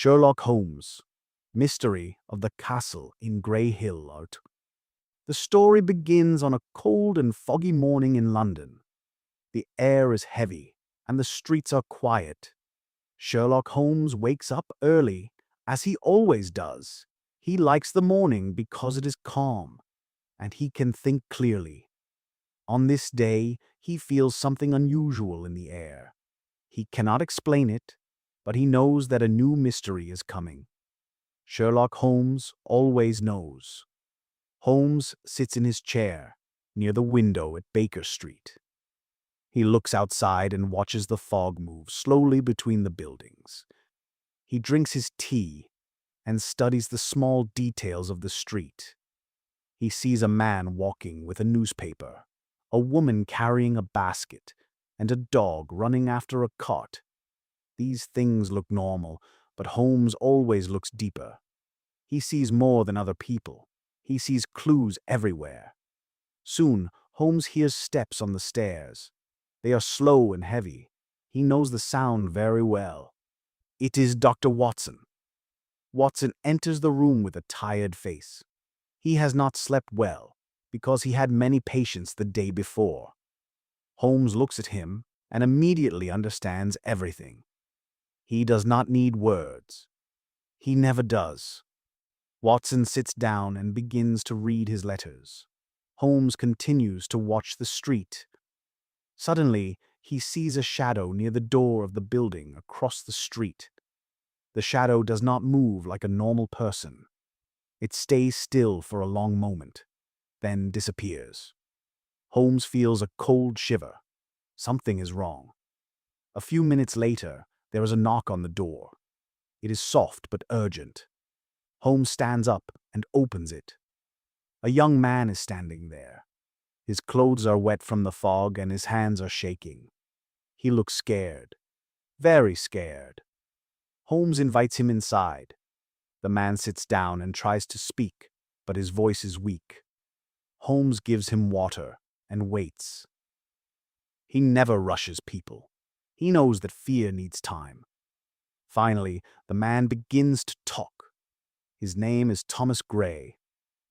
Sherlock Holmes, Mystery of the Castle in Grey Hill Art. The story begins on a cold and foggy morning in London. The air is heavy, and the streets are quiet. Sherlock Holmes wakes up early, as he always does. He likes the morning because it is calm, and he can think clearly. On this day, he feels something unusual in the air. He cannot explain it, but he knows that a new mystery is coming. Sherlock Holmes always knows. Holmes sits in his chair near the window at Baker Street. He looks outside and watches the fog move slowly between the buildings. He drinks his tea and studies the small details of the street. He sees a man walking with a newspaper, a woman carrying a basket, and a dog running after a cart. These things look normal, but Holmes always looks deeper. He sees more than other people. He sees clues everywhere. Soon, Holmes hears steps on the stairs. They are slow and heavy. He knows the sound very well. It is Dr. Watson. Watson enters the room with a tired face. He has not slept well, because he had many patients the day before. Holmes looks at him and immediately understands everything. He does not need words. He never does. Watson sits down and begins to read his letters. Holmes continues to watch the street. Suddenly, he sees a shadow near the door of the building across the street. The shadow does not move like a normal person. It stays still for a long moment, then disappears. Holmes feels a cold shiver. Something is wrong. A few minutes later, there is a knock on the door. It is soft but urgent. Holmes stands up and opens it. A young man is standing there. His clothes are wet from the fog and his hands are shaking. He looks scared, very scared. Holmes invites him inside. The man sits down and tries to speak, but his voice is weak. Holmes gives him water and waits. He never rushes people. He knows that fear needs time. Finally, the man begins to talk. His name is Thomas Gray,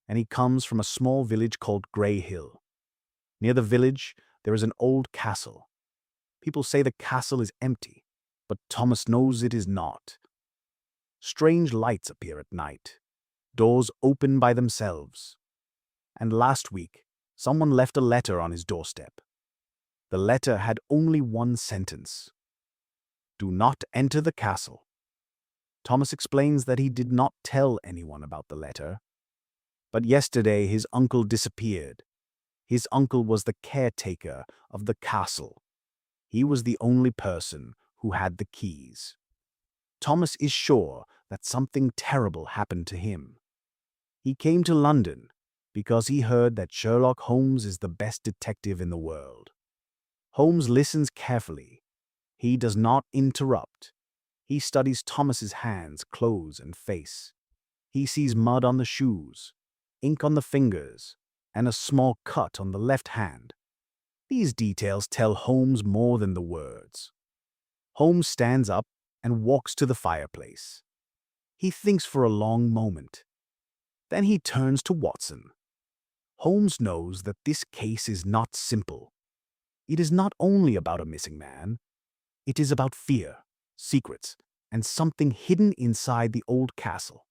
and he comes from a small village called Grey Hill. Near the village, there is an old castle. People say the castle is empty, but Thomas knows it is not. Strange lights appear at night. Doors open by themselves. And last week, someone left a letter on his doorstep. The letter had only one sentence: "Do not enter the castle." Thomas explains that he did not tell anyone about the letter. But yesterday his uncle disappeared. His uncle was the caretaker of the castle. He was the only person who had the keys. Thomas is sure that something terrible happened to him. He came to London because he heard that Sherlock Holmes is the best detective in the world. Holmes listens carefully. He does not interrupt. He studies Thomas's hands, clothes, and face. He sees mud on the shoes, ink on the fingers, and a small cut on the left hand. These details tell Holmes more than the words. Holmes stands up and walks to the fireplace. He thinks for a long moment. Then he turns to Watson. Holmes knows that this case is not simple. It is not only about a missing man. It is about fear, secrets, and something hidden inside the old castle.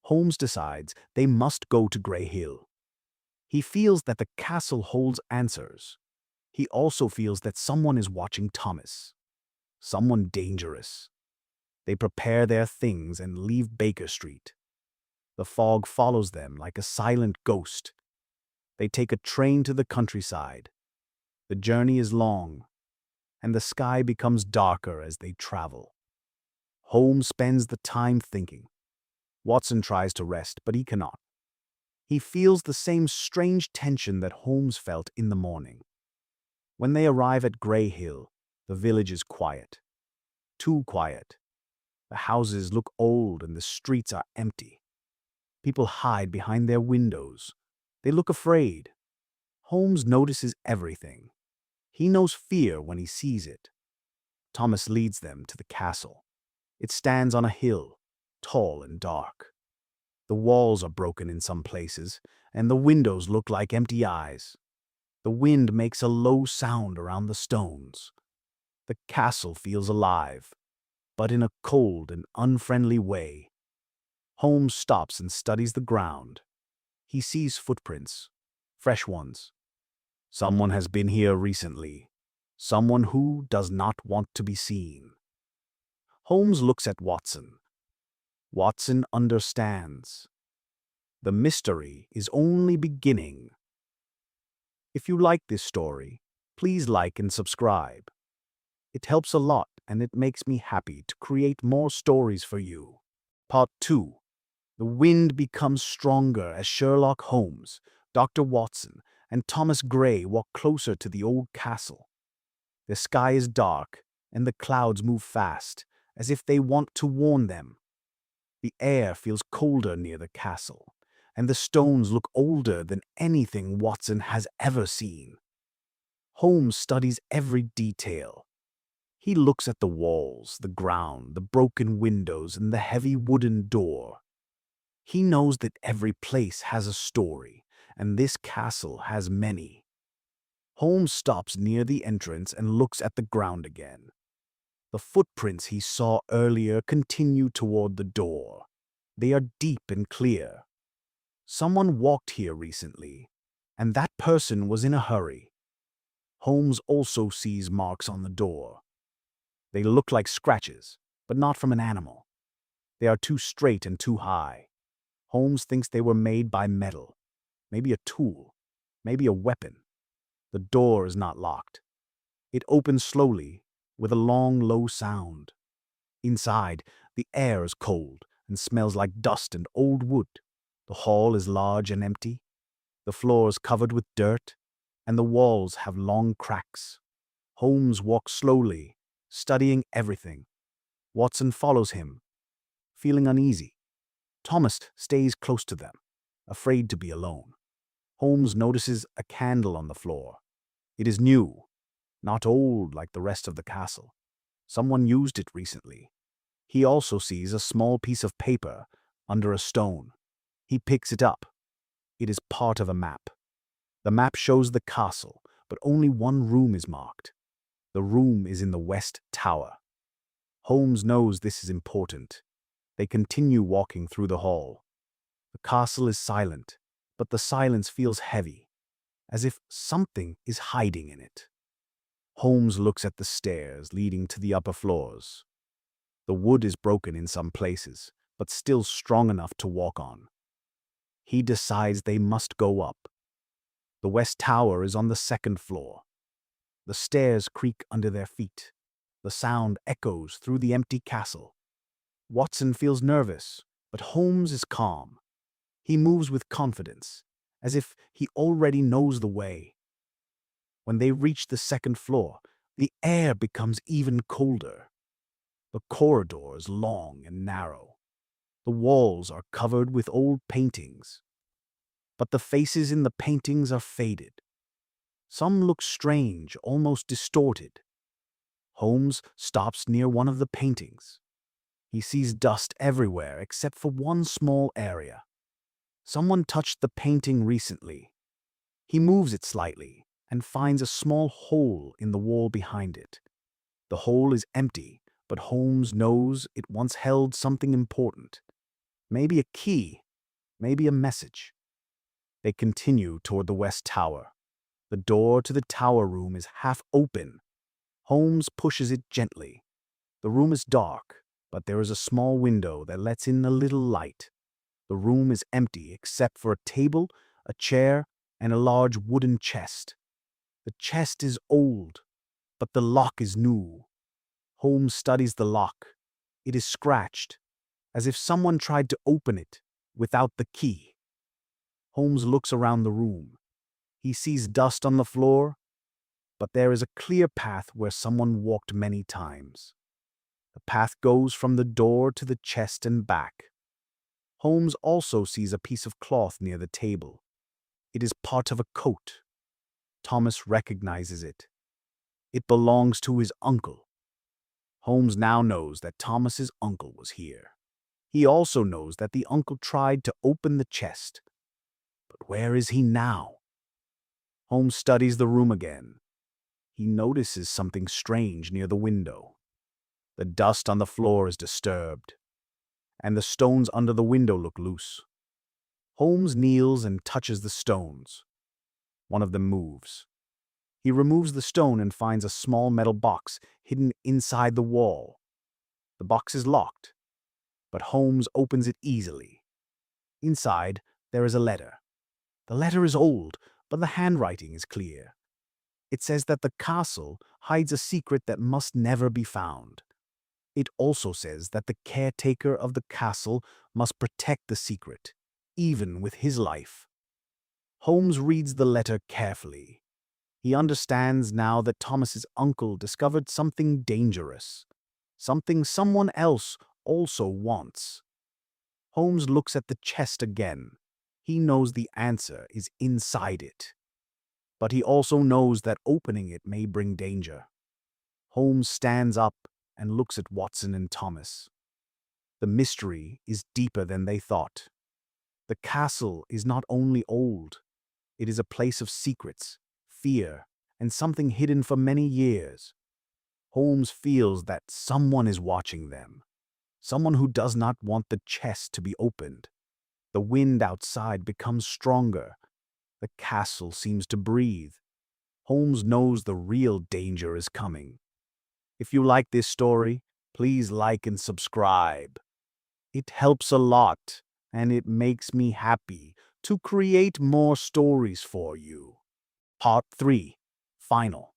Holmes decides they must go to Grey Hill. He feels that the castle holds answers. He also feels that someone is watching Thomas. Someone dangerous. They prepare their things and leave Baker Street. The fog follows them like a silent ghost. They take a train to the countryside. The journey is long, and the sky becomes darker as they travel. Holmes spends the time thinking. Watson tries to rest, but he cannot. He feels the same strange tension that Holmes felt in the morning. When they arrive at Grey Hill, the village is quiet. Too quiet. The houses look old and the streets are empty. People hide behind their windows. They look afraid. Holmes notices everything. He knows fear when he sees it. Thomas leads them to the castle. It stands on a hill. tall and dark. The walls are broken in some places, and the windows look like empty eyes. The wind makes a low sound around the stones. The castle feels alive, but in a cold and unfriendly way. Holmes stops and studies the ground. He sees footprints, fresh ones. Someone has been here recently. Someone who does not want to be seen. Holmes looks at Watson. Watson understands. The mystery is only beginning. If you like this story, please like and subscribe. It helps a lot and it makes me happy to create more stories for you. Part 2. The wind becomes stronger as Sherlock Holmes, Dr. Watson, and Thomas Gray walk closer to the old castle. The sky is dark and the clouds move fast, as if they want to warn them. The air feels colder near the castle, and the stones look older than anything Watson has ever seen. Holmes studies every detail. He looks at the walls, the ground, the broken windows, and the heavy wooden door. He knows that every place has a story, and this castle has many. Holmes stops near the entrance and looks at the ground again. The footprints he saw earlier continue toward the door. They are deep and clear. Someone walked here recently, and that person was in a hurry. Holmes also sees marks on the door. They look like scratches, but not from an animal. They are too straight and too high. Holmes thinks they were made by metal, maybe a tool, maybe a weapon. The door is not locked. It opens slowly, with a long, low sound. Inside, the air is cold and smells like dust and old wood. The hall is large and empty. The floor is covered with dirt, and the walls have long cracks. Holmes walks slowly, studying everything. Watson follows him, feeling uneasy. Thomas stays close to them, afraid to be alone. Holmes notices a candle on the floor. It is new, not old like the rest of the castle. Someone used it recently. He also sees a small piece of paper under a stone. He picks it up. It is part of a map. The map shows the castle, but only one room is marked. The room is in the West Tower. Holmes knows this is important. They continue walking through the hall. The castle is silent, but the silence feels heavy, as if something is hiding in it. Holmes looks at the stairs leading to the upper floors. The wood is broken in some places, but still strong enough to walk on. He decides they must go up. The West Tower is on the second floor. The stairs creak under their feet. The sound echoes through the empty castle. Watson feels nervous, but Holmes is calm. He moves with confidence, as if he already knows the way. When they reach the second floor, the air becomes even colder. The corridor is long and narrow. The walls are covered with old paintings, but the faces in the paintings are faded. Some look strange, almost distorted. Holmes stops near one of the paintings. He sees dust everywhere except for one small area. Someone touched the painting recently. He moves it slightly and finds a small hole in the wall behind it. The hole is empty, but Holmes knows it once held something important. Maybe a key, maybe a message. They continue toward the West Tower. The door to the tower room is half open. Holmes pushes it gently. The room is dark, but there is a small window that lets in a little light. The room is empty except for a table, a chair, and a large wooden chest. The chest is old, but the lock is new. Holmes studies the lock. It is scratched, as if someone tried to open it without the key. Holmes looks around the room. He sees dust on the floor, but there is a clear path where someone walked many times. The path goes from the door to the chest and back. Holmes also sees a piece of cloth near the table. It is part of a coat. Thomas recognizes it. It belongs to his uncle. Holmes now knows that Thomas's uncle was here. He also knows that the uncle tried to open the chest. But where is he now? Holmes studies the room again. He notices something strange near the window. The dust on the floor is disturbed, and the stones under the window look loose. Holmes kneels and touches the stones. One of them moves. He removes the stone and finds a small metal box hidden inside the wall. The box is locked, but Holmes opens it easily. Inside, there is a letter. The letter is old, but the handwriting is clear. It says that the castle hides a secret that must never be found. It also says that the caretaker of the castle must protect the secret, even with his life. Holmes reads the letter carefully. He understands now that Thomas's uncle discovered something dangerous, something someone else also wants. Holmes looks at the chest again. He knows the answer is inside it. But he also knows that opening it may bring danger. Holmes stands up and looks at Watson and Thomas. The mystery is deeper than they thought. The castle is not only old, it is a place of secrets, fear, and something hidden for many years. Holmes feels that someone is watching them, someone who does not want the chest to be opened. The wind outside becomes stronger. The castle seems to breathe. Holmes knows the real danger is coming. If you like this story, please like and subscribe. It helps a lot, and it makes me happy to create more stories for you. Part 3. Final.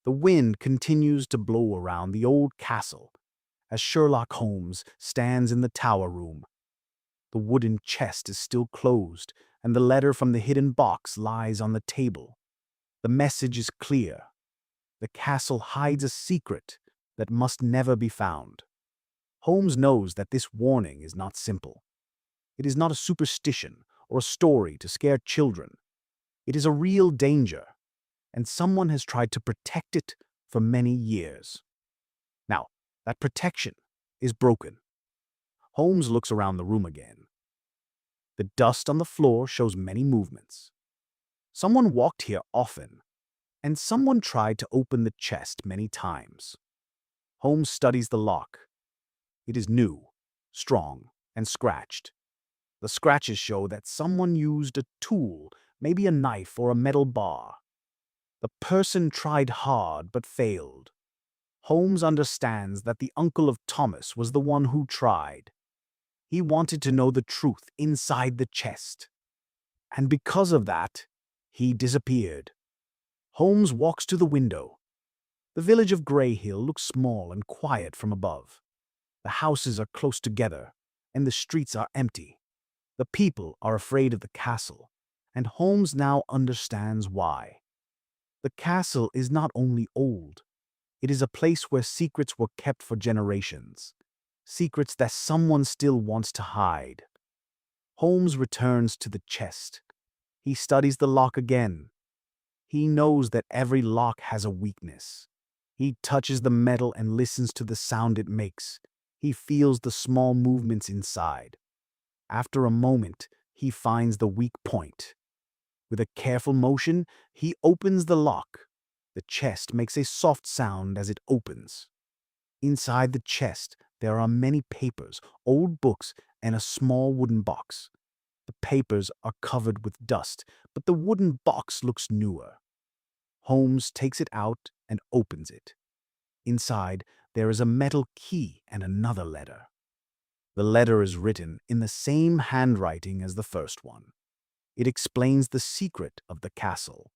The wind continues to blow around the old castle as Sherlock Holmes stands in the tower room. The wooden chest is still closed, and the letter from the hidden box lies on the table. The message is clear. The castle hides a secret that must never be found. Holmes knows that this warning is not simple. It is not a superstition or a story to scare children. It is a real danger, and someone has tried to protect it for many years. Now, that protection is broken. Holmes looks around the room again. The dust on the floor shows many movements. Someone walked here often, and someone tried to open the chest many times. Holmes studies the lock. It is new, strong, and scratched. The scratches show that someone used a tool, maybe a knife or a metal bar. The person tried hard but failed. Holmes understands that the uncle of Thomas was the one who tried. He wanted to know the truth inside the chest. And because of that, he disappeared. Holmes walks to the window. The village of Grey Hill looks small and quiet from above. The houses are close together, and the streets are empty. The people are afraid of the castle, and Holmes now understands why. The castle is not only old, it is a place where secrets were kept for generations, secrets that someone still wants to hide. Holmes returns to the chest. He studies the lock again. He knows that every lock has a weakness. He touches the metal and listens to the sound it makes. He feels the small movements inside. After a moment, he finds the weak point. With a careful motion, he opens the lock. The chest makes a soft sound as it opens. Inside the chest, there are many papers, old books, and a small wooden box. The papers are covered with dust, but the wooden box looks newer. Holmes takes it out and opens it. Inside, there is a metal key and another letter. The letter is written in the same handwriting as the first one. It explains the secret of the castle.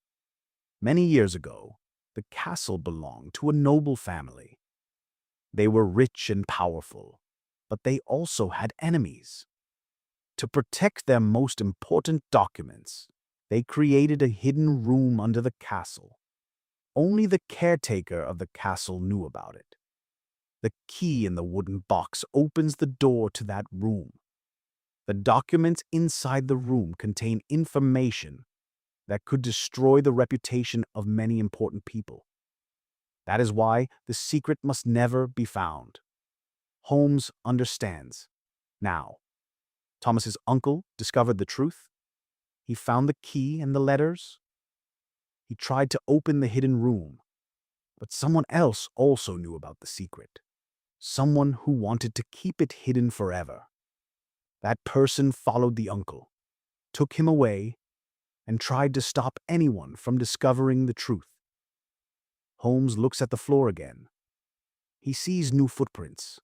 Many years ago, the castle belonged to a noble family. They were rich and powerful, but they also had enemies. To protect their most important documents, they created a hidden room under the castle. Only the caretaker of the castle knew about it. The key in the wooden box opens the door to that room. The documents inside the room contain information that could destroy the reputation of many important people. That is why the secret must never be found. Holmes understands. Now, Thomas's uncle discovered the truth. He found the key and the letters. He tried to open the hidden room, but someone else also knew about the secret. Someone who wanted to keep it hidden forever. That person followed the uncle, took him away, and tried to stop anyone from discovering the truth. Holmes looks at the floor again. He sees new footprints.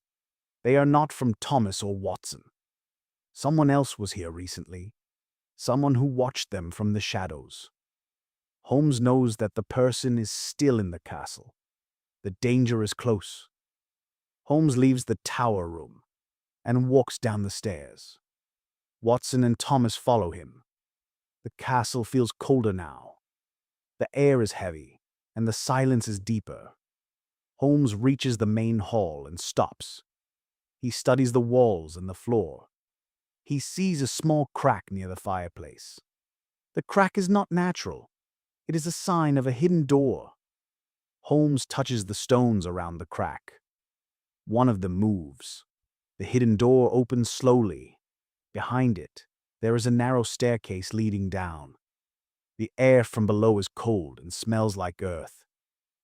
They are not from Thomas or Watson. Someone else was here recently, someone who watched them from the shadows. Holmes knows that the person is still in the castle. The danger is close. Holmes leaves the tower room and walks down the stairs. Watson and Thomas follow him. The castle feels colder now. The air is heavy, and the silence is deeper. Holmes reaches the main hall and stops. He studies the walls and the floor. He sees a small crack near the fireplace. The crack is not natural. It is a sign of a hidden door. Holmes touches the stones around the crack. One of them moves. The hidden door opens slowly. Behind it, there is a narrow staircase leading down. The air from below is cold and smells like earth.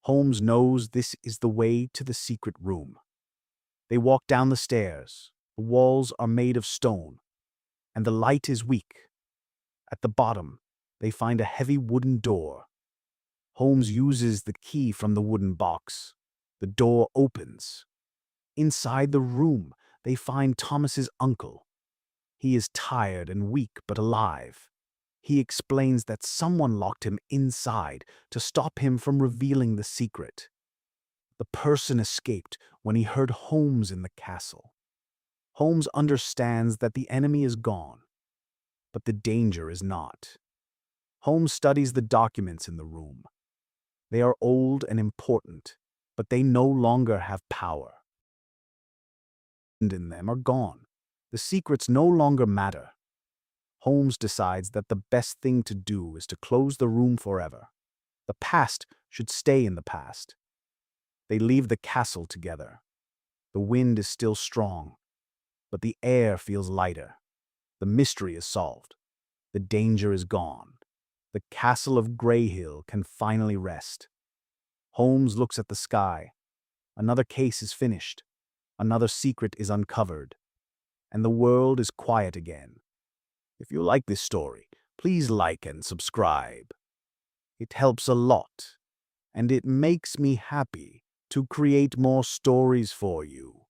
Holmes knows this is the way to the secret room. They walk down the stairs. The walls are made of stone, and the light is weak. At the bottom, they find a heavy wooden door. Holmes uses the key from the wooden box. The door opens. Inside the room, they find Thomas's uncle. He is tired and weak but alive. He explains that someone locked him inside to stop him from revealing the secret. The person escaped when he heard Holmes in the castle. Holmes understands that the enemy is gone, but the danger is not. Holmes studies the documents in the room. They are old and important, but they no longer have power. In them are gone. The secrets no longer matter. Holmes decides that the best thing to do is to close the room forever. The past should stay in the past. They leave the castle together. The wind is still strong, but the air feels lighter. The mystery is solved. The danger is gone. The castle of Grey Hill can finally rest. Holmes looks at the sky. Another case is finished. Another secret is uncovered. And the world is quiet again. If you like this story, please like and subscribe. It helps a lot, and it makes me happy to create more stories for you.